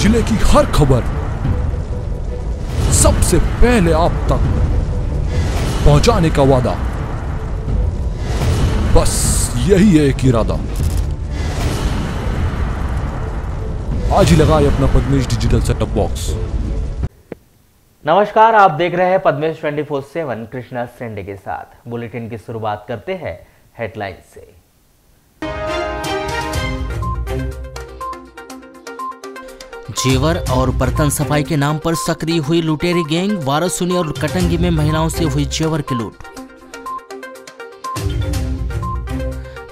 जिले की हर खबर सबसे पहले आप तक पहुंचाने का वादा, बस यही है एक इरादा। आज ही लगाए अपना पद्मेश डिजिटल सेटअप बॉक्स। नमस्कार, आप देख रहे हैं पद्मेश 24/7 कृष्णा सेंडे के साथ। बुलेटिन की शुरुआत करते हैं हेडलाइन से। जेवर और बर्तन सफाई के नाम पर सक्रिय हुई लुटेरी गैंग। वारासुनी और कटंगी में महिलाओं से हुई जेवर की लूट।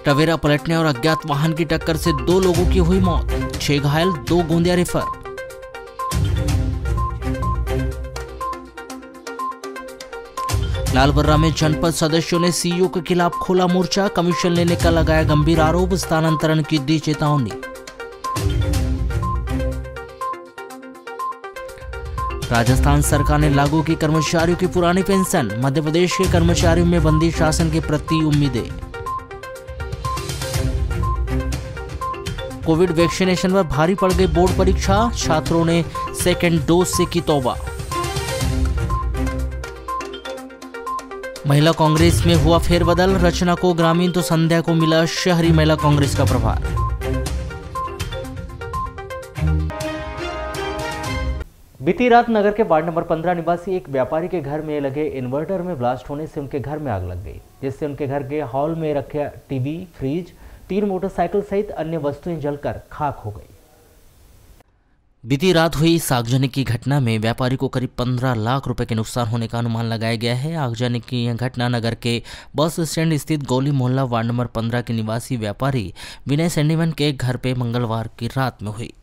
टवेरा पलटने और अज्ञात वाहन की टक्कर से 2 लोगों की हुई मौत, 6 घायल, 2 गोंदिया रेफर। लालबर्रा में जनपद सदस्यों ने सीईओ के खिलाफ खोला मोर्चा। कमीशन लेने का लगाया गंभीर आरोप, स्थानांतरण की दी चेतावनी। राजस्थान सरकार ने लागू की कर्मचारियों की पुरानी पेंशन। मध्य प्रदेश के कर्मचारियों में बंदी शासन के प्रति उम्मीदें। कोविड वैक्सीनेशन पर भारी पड़ गई बोर्ड परीक्षा। छात्रों ने सेकेंड डोज से की तौबा। महिला कांग्रेस में हुआ फेरबदल। रचना को ग्रामीण तो संध्या को मिला शहरी महिला कांग्रेस का प्रभार। बीती रात नगर के वार्ड नंबर 15 निवासी एक व्यापारी के घर में लगे इन्वर्टर में ब्लास्ट होने से उनके घर में आग लग गई, जिससे उनके घर के हॉल में रखे टीवी, फ्रिज, 3 मोटरसाइकिल सहित अन्य वस्तुएं जलकर खाक हो गई। बीती रात हुई इस आगजनी की घटना में व्यापारी को करीब 15 लाख रुपए के नुकसान होने का अनुमान लगाया गया है। आगजनी की यह घटना नगर के बस स्टैंड स्थित गोली मोहल्ला वार्ड नंबर 15 के निवासी व्यापारी विनय सेंडीमन के घर पे मंगलवार की रात में हुई।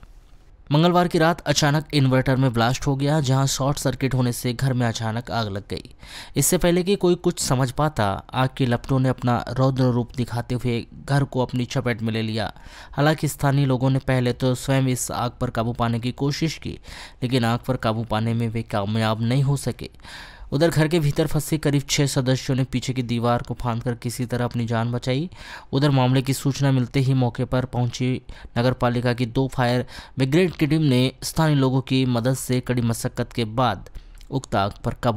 मंगलवार की रात अचानक इन्वर्टर में ब्लास्ट हो गया, जहां शॉर्ट सर्किट होने से घर में अचानक आग लग गई। इससे पहले कि कोई कुछ समझ पाता, आग की लपटों ने अपना रौद्र रूप दिखाते हुए घर को अपनी चपेट में ले लिया। हालांकि स्थानीय लोगों ने पहले तो स्वयं इस आग पर काबू पाने की कोशिश की, लेकिन आग पर काबू पाने में वे कामयाब नहीं हो सके। उधर घर के भीतर फंसे करीब 6 सदस्यों ने पीछे की दीवार को फांदकर किसी तरह अपनी जान बचाई। उधर मामले की सूचना मिलते ही मौके पर पहुंची नगरपालिका की 2 फायर ब्रिगेड की टीम ने स्थानीय लोगों की मदद से कड़ी मशक्कत के बाद उक्त आग पर काबू।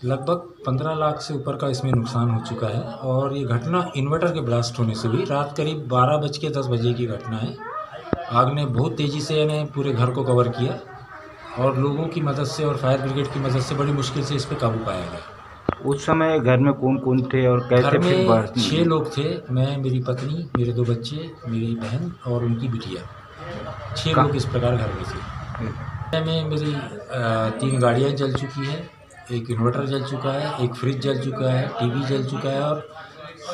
लगभग 15 लाख से ऊपर का इसमें नुकसान हो चुका है और ये घटना इन्वर्टर के ब्लास्ट होने से हुई। रात करीब 12:10 बजे की घटना है। आग ने बहुत तेज़ी से पूरे घर को कवर किया और लोगों की मदद से और फायर ब्रिगेड की मदद से बड़ी मुश्किल से इस पर काबू पाया गया। उस समय घर में कौन कौन थे और कैसे? घर में 6 लोग थे, मैं, मेरी पत्नी, मेरे 2 बच्चे, मेरी बहन और उनकी बिटिया। 6 लोग इस प्रकार घर में थे। मेरी 3 गाड़ियाँ जल चुकी है, एक इन्वर्टर जल चुका है, एक फ्रिज जल चुका है, टीवी जल चुका है और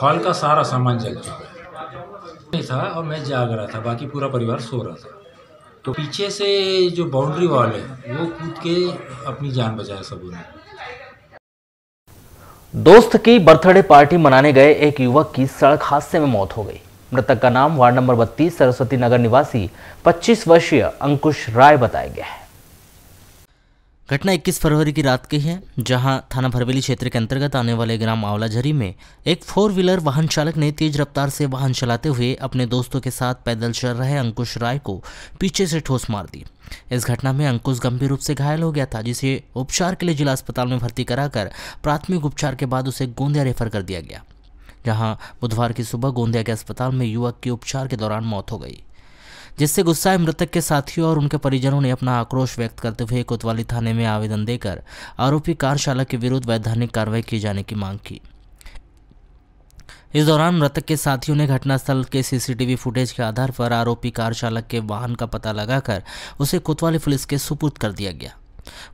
हॉल का सारा सामान जल चुका है। नहीं था और मैं जाग रहा था, बाकी पूरा परिवार सो रहा था। तो पीछे से जो बाउंड्री वॉल है वो कूद के अपनी जान बचाया सबों ने। दोस्त की बर्थडे पार्टी मनाने गए एक युवक की सड़क हादसे में मौत हो गई। मृतक का नाम वार्ड नंबर 32 सरस्वती नगर निवासी 25 वर्षीय अंकुश राय बताया गया है। घटना 21 फरवरी की रात की है, जहां थाना भरवेली क्षेत्र के अंतर्गत आने वाले ग्राम आंवलाझरी में एक 4 व्हीलर वाहन चालक ने तेज रफ्तार से वाहन चलाते हुए अपने दोस्तों के साथ पैदल चल रहे अंकुश राय को पीछे से ठोस मार दी। इस घटना में अंकुश गंभीर रूप से घायल हो गया था, जिसे उपचार के लिए जिला अस्पताल में भर्ती कराकर प्राथमिक उपचार के बाद उसे गोंदिया रेफर कर दिया गया, जहाँ बुधवार की सुबह गोंदिया के अस्पताल में युवक की उपचार के दौरान मौत हो गई, जिससे गुस्साए मृतक के साथियों और उनके परिजनों ने अपना आक्रोश व्यक्त करते हुए कोतवाली थाने में आवेदन देकर आरोपी कार चालक के विरुद्ध वैधानिक कार्रवाई किए जाने की मांग की। इस दौरान मृतक के साथियों ने घटनास्थल के सीसीटीवी फुटेज के आधार पर आरोपी कार चालक के वाहन का पता लगाकर उसे कोतवाली पुलिस के सुपुर्द कर दिया गया।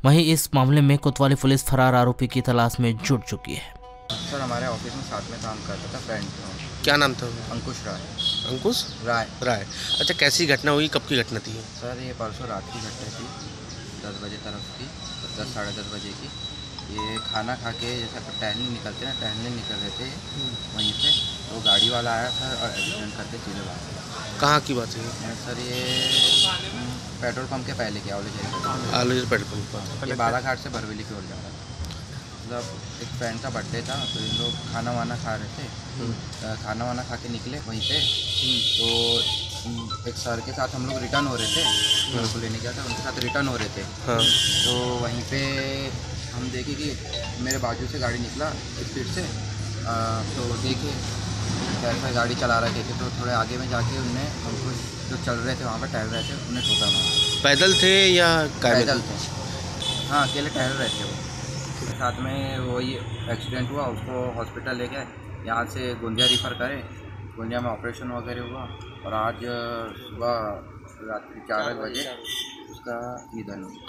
वहीं इस मामले में कोतवाली पुलिस फरार आरोपी की तलाश में जुट चुकी है। सर हमारे ऑफिस में साथ में काम करता था फ्रेंड। क्या नाम था उनका? अंकुश राय। अंकुश राय। राय। अच्छा, कैसी घटना हुई, कब की घटना थी? सर ये परसों रात की घटना थी, 10 बजे तरफ की, 10 साढ़े 10 बजे की। ये खाना खा के जैसा टहलने निकलते ना, टहलने निकल रहे थे वहीं पे, तो गाड़ी वाला आया था और एक्सीडेंट करके सीधे भाग। कहाँ की बात है? सर ये पेट्रोल पंप के पहले की आलू पेट्रोल पंप। ये बालाघाट से बरवेली की ओर जा रहा था। मतलब एक फ्रेंड का बर्थडे था, तो इन लोग खाना वाना खा रहे थे। खाना वाना खा के निकले वहीं पे, तो एक सर के साथ हम लोग रिटर्न हो रहे थे, घर को लेने गया था, उनके साथ रिटर्न हो रहे थे। हाँ। तो वहीं पे हम देखे कि मेरे बाजू से गाड़ी निकला स्पीड से, तो देखे कैसे गाड़ी चला रहे थे, तो थोड़े आगे में जाके उनने हमको जो चल रहे थे वहाँ पर टहल रहे थे, उन्हें ठोका मारा। पैदल थे या पैदल थे? हाँ, अकेले टहल रहे थे वो। साथ में वही एक्सीडेंट हुआ, उसको हॉस्पिटल ले गए, यहाँ से गोंदिया रिफ़र करे, गोंदिया में ऑपरेशन वगैरह हुआ, और आज सुबह रात्रि 4 बजे उसका निधन हुआ।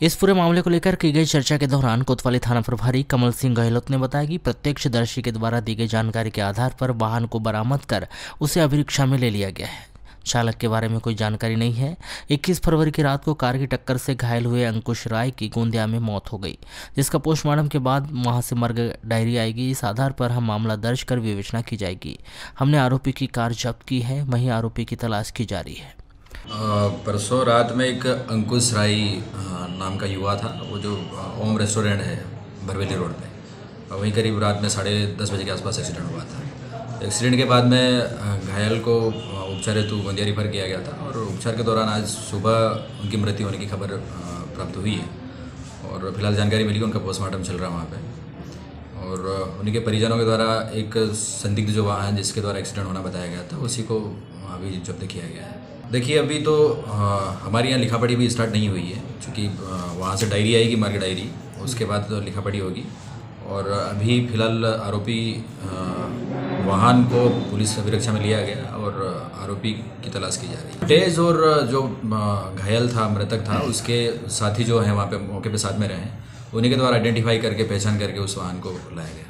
इस पूरे मामले को लेकर की गई चर्चा के दौरान कोतवाली थाना प्रभारी कमल सिंह गहलोत ने बताया कि प्रत्यक्षदर्शी के द्वारा दी गई जानकारी के आधार पर वाहन को बरामद कर उसे अभिरक्षा में ले लिया गया है। चालक के बारे में कोई जानकारी नहीं है। 21 फरवरी की रात को कार की टक्कर से घायल हुए अंकुश राय की गोंदिया में मौत हो गई, जिसका पोस्टमार्टम के बाद वहां से मर्ग डायरी आएगी। इस आधार पर हम मामला दर्ज कर विवेचना की जाएगी। हमने आरोपी की कार जब्त की है, वहीं आरोपी की तलाश की जा रही है। परसों रात में एक अंकुश राय नाम का युवा था, वो जो ओम रेस्टोरेंट है बरवेली रोड पे, वहीं करीब रात में 10:30 बजे के आसपास एक्सीडेंट हुआ था। एक्सीडेंट के बाद में घायल को उपचार हेतु गोंदिया रिफर किया गया था, और उपचार के दौरान आज सुबह उनकी मृत्यु होने की खबर प्राप्त हुई है, और फिलहाल जानकारी मिली कि उनका पोस्टमार्टम चल रहा है वहाँ पे, और उनके परिजनों के द्वारा एक संदिग्ध जो वाहन जिसके द्वारा एक्सीडेंट होना बताया गया था, उसी को अभी जब्त किया गया है। देखिए, अभी तो हमारे यहाँ लिखा पढ़ी भी स्टार्ट नहीं हुई है, क्योंकि वहाँ से डायरी आएगी, मार्ग डायरी, उसके बाद तो लिखा पढ़ी होगी, और अभी फिलहाल आरोपी वाहन को पुलिस अभिरक्षा में लिया गया और आरोपी की तलाश की जा रही है। तेज और जो घायल था, मृतक था, उसके साथी जो हैं वहाँ पे मौके पे साथ में रहे, उन्हीं के द्वारा आइडेंटिफाई करके पहचान करके उस वाहन को लाया गया।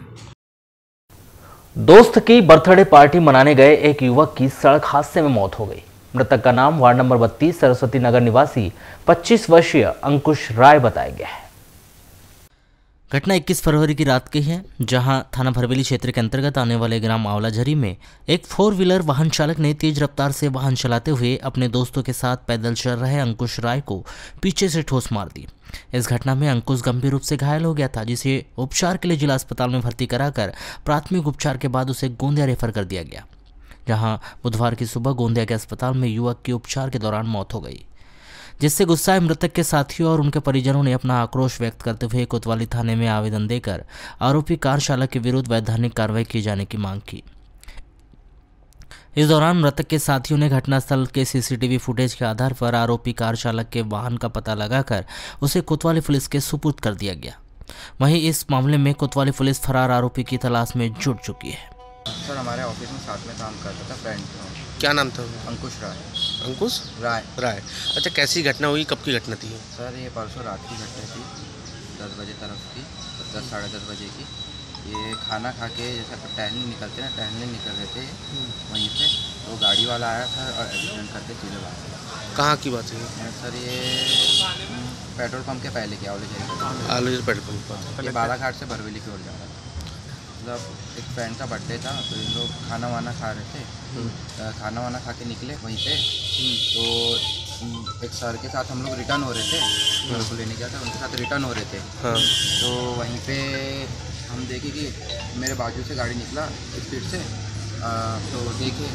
दोस्त की बर्थडे पार्टी मनाने गए एक युवक की सड़क हादसे में मौत हो गई। मृतक का नाम वार्ड नंबर 32 सरस्वती नगर निवासी 25 वर्षीय अंकुश राय बताया गया है। घटना 21 फरवरी की रात की है, जहां थाना भरवेली क्षेत्र के अंतर्गत आने वाले ग्राम आंवलाझरी में एक 4 व्हीलर वाहन चालक ने तेज रफ्तार से वाहन चलाते हुए अपने दोस्तों के साथ पैदल चल रहे अंकुश राय को पीछे से ठोस मार दी। इस घटना में अंकुश गंभीर रूप से घायल हो गया था, जिसे उपचार के लिए जिला अस्पताल में भर्ती कराकर प्राथमिक उपचार के बाद उसे गोंदिया रेफर कर दिया गया, जहां बुधवार की सुबह गोंदिया के अस्पताल में युवक की उपचार के दौरान मौत हो गई, जिससे गुस्साए मृतक के साथियों और उनके परिजनों ने अपना आक्रोश व्यक्त करते हुए कोतवाली थाने में आवेदन देकर आरोपी कार चालक के विरुद्ध वैधानिक कार्रवाई किए जाने की मांग की। इस दौरान मृतक के साथियों ने घटनास्थल के सीसीटीवी फुटेज के आधार पर आरोपी कार चालक के वाहन का पता लगाकर उसे कोतवाली पुलिस के सुपुर्द कर दिया गया। वहीं इस मामले में कोतवाली पुलिस फरार आरोपी की तलाश में जुट चुकी है। सर हमारे ऑफिस में साथ में काम करता था फ्रेंड। क्या नाम था? अंकुश राय। अंकुश राय। राय। अच्छा, कैसी घटना हुई, कब की घटना थी? सर ये परसों रात की घटना थी, 10 बजे तरफ की, 10 साढ़े 10 बजे की। ये खाना खा के जैसा टहलने निकलते ना, टहलने निकल रहे थे वहीं पे, तो गाड़ी वाला आया था और एक्सीडेंट करके सीधे भाग। कहाँ की बात है? सर ये पेट्रोल पंप के पहले की आलू पेट्रोल पंप। ये बालाघाट से बरवेली की ओर जा रहा था। मतलब एक फ्रेंड का बर्थडे था, तो इन लोग खाना वाना खा रहे थे। खाना वाना खा के निकले वहीं पे, तो एक सर के साथ हम लोग रिटर्न हो रहे थे, घर को लेने गया था, उनके साथ रिटर्न हो रहे थे। हाँ। तो वहीं पे हम देखे कि मेरे बाजू से गाड़ी निकला स्पीड से, तो देखे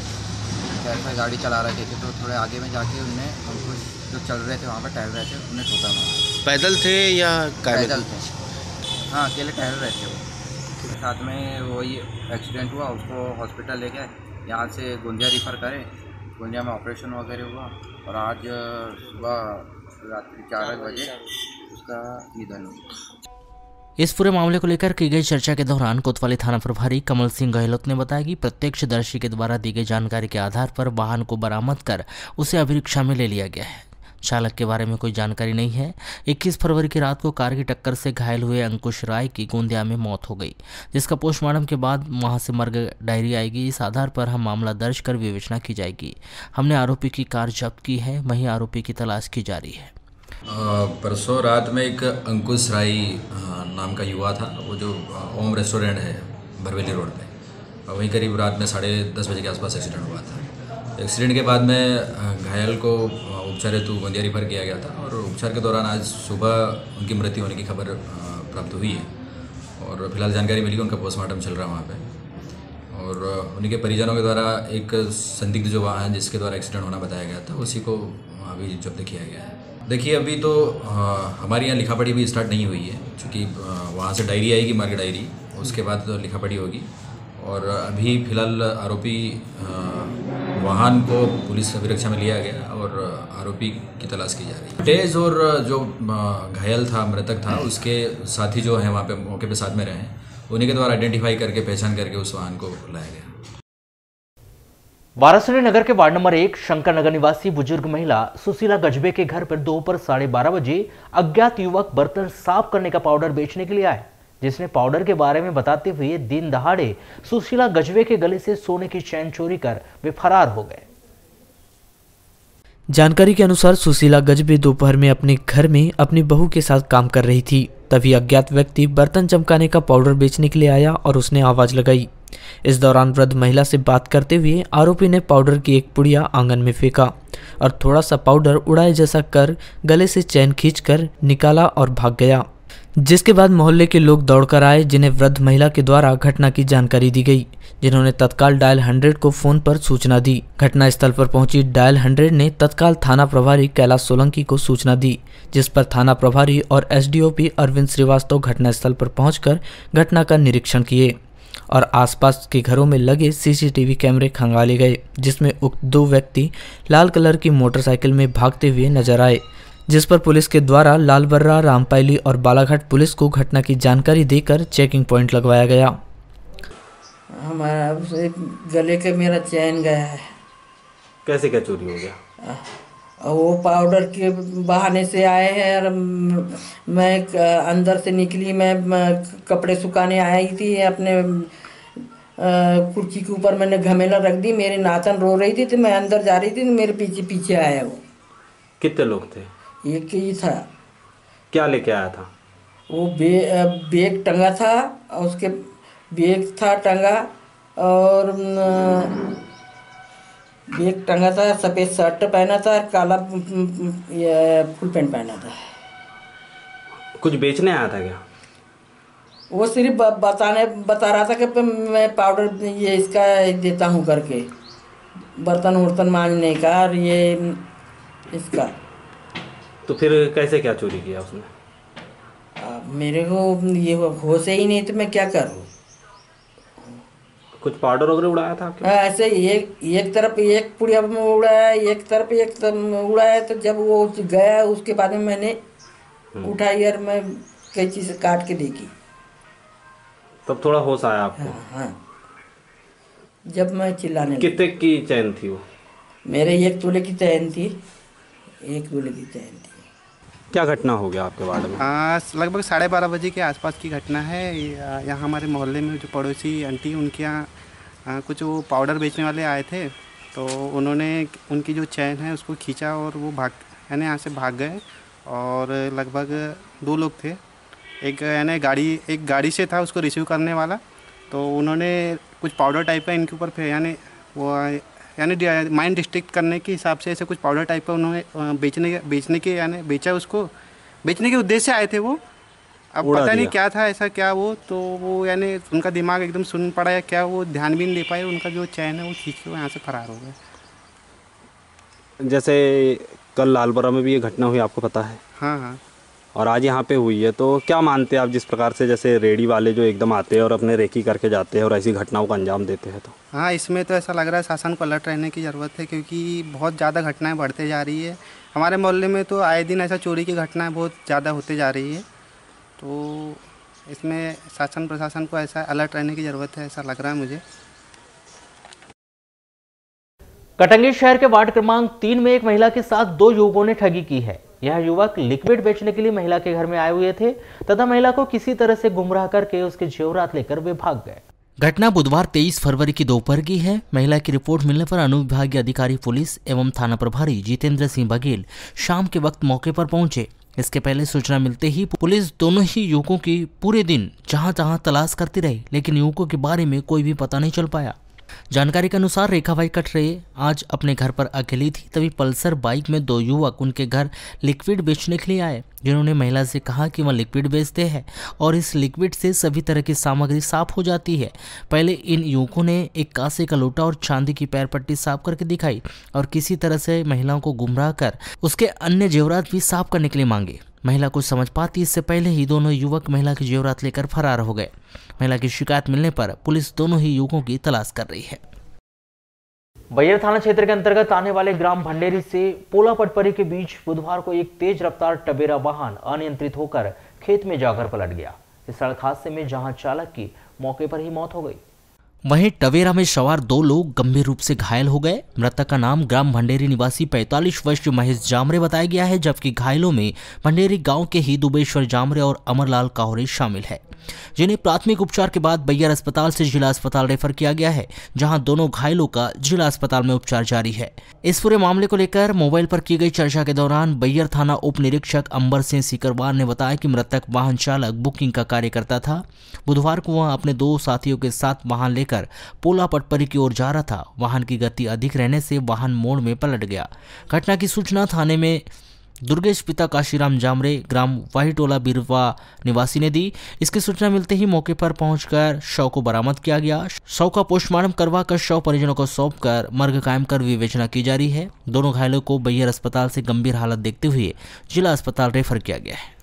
कैसे गाड़ी चला रहे थे, तो थोड़े आगे में जाके उनने हमको जो चल रहे थे वहाँ पर टहल रहे थे, उन्हें ठोका मारा। पैदल थे या पैदल थे? हाँ, अकेले टहल रहे थे वो। साथ में वही एक्सीडेंट हुआ, उसको हॉस्पिटल ले गए, यहाँ से गोंदिया रिफ़र करे, गोंदिया में ऑपरेशन वगैरह हुआ, और आज सुबह रात्रि 4 बजे उसका निधन हुआ। इस पूरे मामले को लेकर की गई चर्चा के दौरान कोतवाली थाना प्रभारी कमल सिंह गहलोत ने बताया कि प्रत्यक्षदर्शी के द्वारा दी गई जानकारी के आधार पर वाहन को बरामद कर उसे अभिरक्षा में ले लिया गया है। चालक के बारे में कोई जानकारी नहीं है। 21 फरवरी की रात को कार की टक्कर से घायल हुए अंकुश राय की गोंदिया में मौत हो गई, जिसका पोस्टमार्टम के बाद वहां से मर्ग डायरी आएगी। इस आधार पर हम मामला दर्ज कर विवेचना की जाएगी। हमने आरोपी की कार जब्त की है, वहीं आरोपी की तलाश की जा रही है। परसों रात में एक अंकुश राय नाम का युवा था, वो जो ओम रेस्टोरेंट है भरवेली रोड पे, वहीं करीब रात में 10:30 बजे के आसपास एक्सीडेंट हुआ था। एक्सीडेंट के बाद में घायल को उपचार हेतु गोंदिया रेफर किया गया था और उपचार के दौरान आज सुबह उनकी मृत्यु होने की खबर प्राप्त हुई है और फिलहाल जानकारी मिली कि उनका पोस्टमार्टम चल रहा है वहाँ पे। और उनके परिजनों के द्वारा एक संदिग्ध जो वाहन जिसके द्वारा एक्सीडेंट होना बताया गया था, उसी को अभी जब्त किया गया है। देखिए, अभी तो हमारे यहाँ लिखा पढ़ी भी स्टार्ट नहीं हुई है, क्योंकि वहाँ से डायरी आएगी, मार्ग डायरी, उसके बाद तो लिखा पढ़ी होगी। और अभी फ़िलहाल आरोपी वाहन को पुलिस सुरक्षा में लिया गया और आरोपी की तलाश की जा रही है। तेज और जो घायल था, मृतक था, उसके साथी जो हैं वहाँ पे मौके पे साथ में रहे, उन्हीं के द्वारा आइडेंटिफाई करके पहचान करके उस वाहन को लाया गया। वाराणसी नगर के वार्ड नंबर 1 शंकर नगर निवासी बुजुर्ग महिला सुशीला गजबे के घर पर दोपहर 12:30 बजे अज्ञात युवक बर्तन साफ करने का पाउडर बेचने के लिए आए, जिसने पाउडर के बारे में बताते हुए दिन दहाड़े सुशीला गजबे के गले से सोने की चैन चोरी कर वे फरार हो गए। जानकारी के अनुसार सुशीला गजबे दोपहर में अपने घर में अपनी बहू के साथ काम कर रही थी। तभी अज्ञात व्यक्ति बर्तन चमकाने का पाउडर बेचने के लिए आया और उसने आवाज लगाई। इस दौरान वृद्ध महिला से बात करते हुए आरोपी ने पाउडर की एक पुड़िया आंगन में फेंका और थोड़ा सा पाउडर उड़ाए जैसा कर गले से चैन खींचकर निकाला और भाग गया, जिसके बाद मोहल्ले के लोग दौड़कर आए, जिन्हें वृद्ध महिला के द्वारा घटना की जानकारी दी गई, जिन्होंने तत्काल डायल 100 को फोन पर सूचना दी। घटनास्थल पर पहुंची डायल 100 ने तत्काल थाना प्रभारी कैलाश सोलंकी को सूचना दी, जिस पर थाना प्रभारी और एसडीओपी अरविंद श्रीवास्तव घटनास्थल पर पहुंचकर घटना का निरीक्षण किए और आसपास के घरों में लगे सीसीटीवी कैमरे खंगाले गए, जिसमें उक्त 2 व्यक्ति लाल कलर की मोटरसाइकिल में भागते हुए नजर आए, जिस पर पुलिस के द्वारा लालबर्रा, रामपायली और बालाघाट पुलिस को घटना की जानकारी देकर चेकिंग पॉइंट लगवाया गया। हमारा गले के मेरा चैन गया है। कैसे क्या चोरी हो गया? वो पाउडर के बहाने से आए हैं और मैं अंदर से निकली, मैं कपड़े सुखाने आई थी, अपने कुर्सी के ऊपर मैंने घमेला रख दी, मेरी नातन रो रही थी तो मैं अंदर जा रही थी तो मेरे पीछे पीछे आया वो। कितने लोग थे? एक ही था। क्या लेके आया था? वो बैग टंगा था और उसके बैग था टंगा और बैग टंगा था, सफ़ेद शर्ट पहना था, काला फुल पैंट पहना था। कुछ बेचने आया था क्या? वो सिर्फ बता रहा था कि मैं पाउडर ये इसका देता हूँ करके, बर्तन वर्तन मांजने का और ये इसका। तो फिर कैसे क्या चोरी किया उसने? मेरे को ये होश ही नहीं तो मैं क्या करूँ। कुछ पाउडर वगैरह उड़ाया था आपके? ऐसे एक तरफ एक पुड़िया में उड़ाया, एक तरफ उड़ाया, तो जब वो गया उसके बाद में मैंने उठाई और मैं कई चीज़ काट के देखी, तब थोड़ा होश आया आपको? हाँ। जब मैं चिल्लाने कितने की चैन थी वो? मेरे 1 तोले की चैन थी, 1 तोले की चैन थी। क्या घटना हो गया आपके वार्ड में? लगभग 12:30 बजे के आसपास की घटना है। यहाँ हमारे मोहल्ले में जो पड़ोसी आंटी, उनके यहाँ कुछ वो पाउडर बेचने वाले आए थे, तो उन्होंने उनकी जो चैन है उसको खींचा और वो यानी यहाँ से भाग गए। और लगभग 2 लोग थे, एक गाड़ी से था उसको रिसीव करने वाला, तो उन्होंने कुछ पाउडर टाइप का इनके ऊपर यानी माइंड डिस्ट्रैक्ट करने के हिसाब से ऐसे कुछ पाउडर टाइप का उन्होंने बेचने के यानी बेचा, उसको बेचने के उद्देश्य से आए थे वो। अब पता नहीं क्या था ऐसा क्या वो, तो वो यानी उनका दिमाग एकदम सुन पड़ा है क्या, वो ध्यान भी नहीं दे पाए, उनका जो चैन है वो खींच के वो यहाँ से फरार हो गए। जैसे कल लालबर्रा में भी ये घटना हुई, आपको पता है? हाँ। और आज यहाँ पे हुई है, तो क्या मानते हैं आप जिस प्रकार से जैसे रेडी वाले जो एकदम आते हैं और अपने रेकी करके जाते हैं और ऐसी घटनाओं को अंजाम देते हैं? तो हाँ, इसमें तो ऐसा लग रहा है शासन को अलर्ट रहने की ज़रूरत है, क्योंकि बहुत ज़्यादा घटनाएं बढ़ते जा रही है। हमारे मोहल्ले में तो आए दिन ऐसा चोरी की घटनाएं बहुत ज़्यादा होते जा रही है, तो इसमें शासन प्रशासन को ऐसा अलर्ट रहने की ज़रूरत है, ऐसा लग रहा है मुझे। कटंगी शहर के वार्ड क्रमांक 3 में एक महिला के साथ 2 युवकों ने ठगी की है। यह युवक लिक्विड बेचने के लिए महिला के घर में आए हुए थे तथा महिला को किसी तरह से गुमराह करके उसके जेवरात लेकर वे भाग गए। घटना बुधवार 23 फरवरी की दोपहर की है। महिला की रिपोर्ट मिलने पर अनुविभागीय अधिकारी पुलिस एवं थाना प्रभारी जितेंद्र सिंह बघेल शाम के वक्त मौके पर पहुंचे। इसके पहले सूचना मिलते ही पुलिस दोनों ही युवकों की पूरे दिन जहां तहां तलाश करती रही, लेकिन युवकों के बारे में कोई भी पता नहीं चल पाया। जानकारी के अनुसार रेखाबाई कटरे आज अपने घर पर अकेली थी, तभी पल्सर बाइक में 2 युवक उनके घर लिक्विड बेचने के लिए आए, जिन्होंने महिला से कहा कि वह लिक्विड बेचते हैं और इस लिक्विड से सभी तरह की सामग्री साफ हो जाती है। पहले इन युवकों ने एक कांसे का लोटा और चांदी की पैर पट्टी साफ करके दिखाई और किसी तरह से महिलाओं को गुमराह कर उसके अन्य जेवरात भी साफ करने के लिए मांगे। महिला कुछ समझ पाती इससे पहले ही दोनों युवक महिला के जेवरात लेकर फरार हो गए। महिला की शिकायत मिलने पर पुलिस दोनों ही युवकों की तलाश कर रही है। बैयर थाना क्षेत्र के अंतर्गत आने वाले ग्राम भंडेरी से पोला पटपरी के बीच बुधवार को एक तेज रफ्तार टवेरा वाहन अनियंत्रित होकर खेत में जाकर पलट गया। इस सड़क हादसे में जहां चालक की मौके पर ही मौत हो गई, वहीं टवेरा में सवार 2 लोग गंभीर रूप से घायल हो गए। मृतक का नाम ग्राम भंडेरी निवासी 45 वर्षीय महेश जामरे बताया गया है, जबकि घायलों में भंडेरी गांव के ही दुबेश्वर जामरे और अमरलाल काहोरे शामिल है, जिन्हें प्राथमिक उपचार के बाद बैयर अस्पताल से जिला अस्पताल रेफर किया गया है, जहां दोनों घायलों का जिला अस्पताल में उपचार जारी है। इस पूरे मामले को लेकर मोबाइल पर की गई चर्चा के दौरान बैयर थाना उप निरीक्षक अंबर सिंह सीकरवार ने बताया कि मृतक वाहन चालक बुकिंग का कार्य करता था। बुधवार को वह अपने 2 साथियों के साथ वाहन लेकर पोला पटपरी की ओर जा रहा था। वाहन की गति अधिक रहने से वाहन मोड़ में पलट गया। घटना की सूचना थाने में दुर्गेश पिता काशीराम जामरे ग्राम वाहीटोला बिरवा निवासी ने दी। इसकी सूचना मिलते ही मौके पर पहुंचकर शव को बरामद किया गया। शव का पोस्टमार्टम करवाकर शव परिजनों को सौंपकर मर्ग कायम कर विवेचना की जा रही है। दोनों घायलों को बैयर अस्पताल से गंभीर हालत देखते हुए जिला अस्पताल रेफर किया गया है।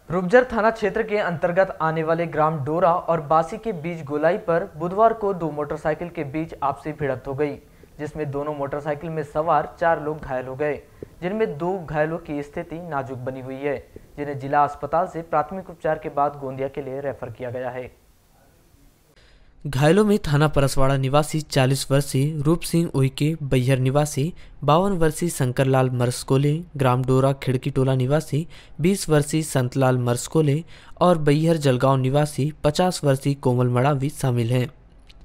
रूपजर थाना क्षेत्र के अंतर्गत आने वाले ग्राम डोरा और बासी के बीच गोलाई पर बुधवार को 2 मोटरसाइकिल के बीच आपसी भिड़ंत हो गई, जिसमें दोनों मोटरसाइकिल में सवार 4 लोग घायल हो गए, जिनमें 2 घायलों की स्थिति नाजुक बनी हुई है, जिन्हें जिला अस्पताल से प्राथमिक उपचार के बाद गोंदिया के लिए रेफर किया गया है। घायलों में थाना परसवाड़ा निवासी 40 वर्षीय रूप सिंह उइके, बैहर निवासी 52 वर्षीय शंकरलाल मरसकोले, ग्राम डोरा खिड़की टोला निवासी 20 वर्षीय संतलाल मरसकोले और बैहर जलगांव निवासी 50 वर्षीय कोमल मड़ावी शामिल हैं,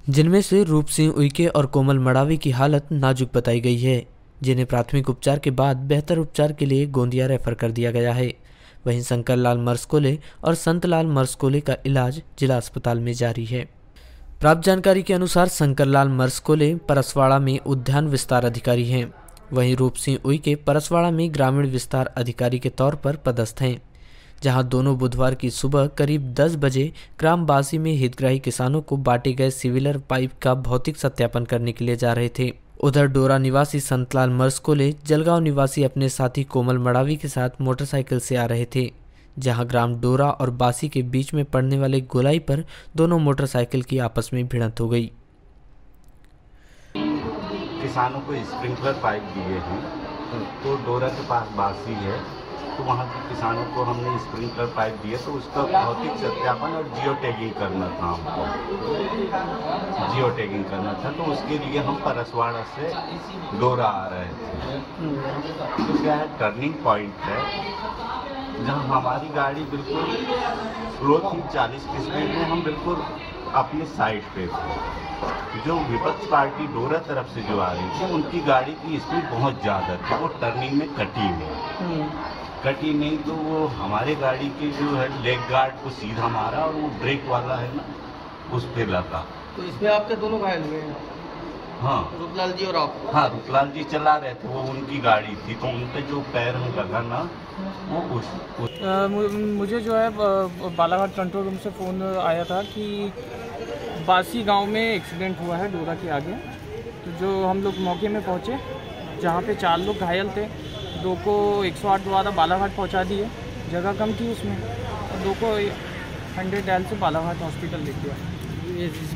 जिनमें से रूप सिंह उइके और कोमल मड़ावी की हालत नाजुक बताई गई है, जिन्हें प्राथमिक उपचार के बाद बेहतर उपचार के लिए गोंदिया रेफर कर दिया गया है। वहीं शंकरलाल मरसकोले और संतलाल मरसकोले का इलाज जिला अस्पताल में जारी है। प्राप्त जानकारी के अनुसार शंकरलाल मरसकोले परसवाड़ा में उद्यान विस्तार अधिकारी हैं, वहीं रूप सिंह उइके परसवाड़ा में ग्रामीण विस्तार अधिकारी के तौर पर पदस्थ हैं, जहां दोनों बुधवार की सुबह करीब 10 बजे ग्राम बासी में हितग्राही किसानों को बांटे गए सिविलर पाइप का भौतिक सत्यापन करने के लिए जा रहे थे। उधर डोरा निवासी संतलाल मरसकोले जलगांव निवासी अपने साथी कोमल मड़ावी के साथ मोटरसाइकिल से आ रहे थे, जहां ग्राम डोरा और बासी के बीच में पड़ने वाले गोलाई पर दोनों मोटरसाइकिल की आपस में भिड़ंत हो गई। किसानों को स्प्रिंकलर पाइप दिए हैं, तो डोरा के पास बासी है, तो वहाँ के किसानों को हमने स्प्रिंकलर पाइप दिए, तो उसका भौतिक सत्यापन और जियो टैगिंग करना था हमको, जियो टैगिंग करना था, तो उसके लिए हम परसवाड़ा से डोरा आ रहे थे। तो क्या है, टर्निंग पॉइंट है जहाँ हमारी गाड़ी बिल्कुल स्लो थी, 40 की स्पीड में हम बिल्कुल अपनी साइड पे थे। जो विपक्ष पार्टी डोरा तरफ से जो आ रही थी, उनकी गाड़ी की स्पीड बहुत ज़्यादा थी, वो टर्निंग में कटी नहीं, तो वो हमारे गाड़ी के जो है लेग गार्ड को सीधा मारा और वो ब्रेक वाला है ना, उस पर लगा। तो इसमें आपके दोनों घायल हुए हैं? हाँ, रूपलाल जी और आप? हाँ, रूपलाल जी चला रहे थे, वो उनकी गाड़ी थी, तो उनके जो पैर में लगा ना, वो मुझे जो है बालाघाट कंट्रोल रूम से फ़ोन आया था कि बासी गांव में एक्सीडेंट हुआ है डोरा के आगे। तो जो हम लोग मौके में पहुंचे, जहां पे 4 लोग घायल थे, 2 को 108 द्वारा बालाघाट पहुंचा दिए, जगह कम थी उसमें, और 2 को 100 डायल से बालाघाट हॉस्पिटल ले गया।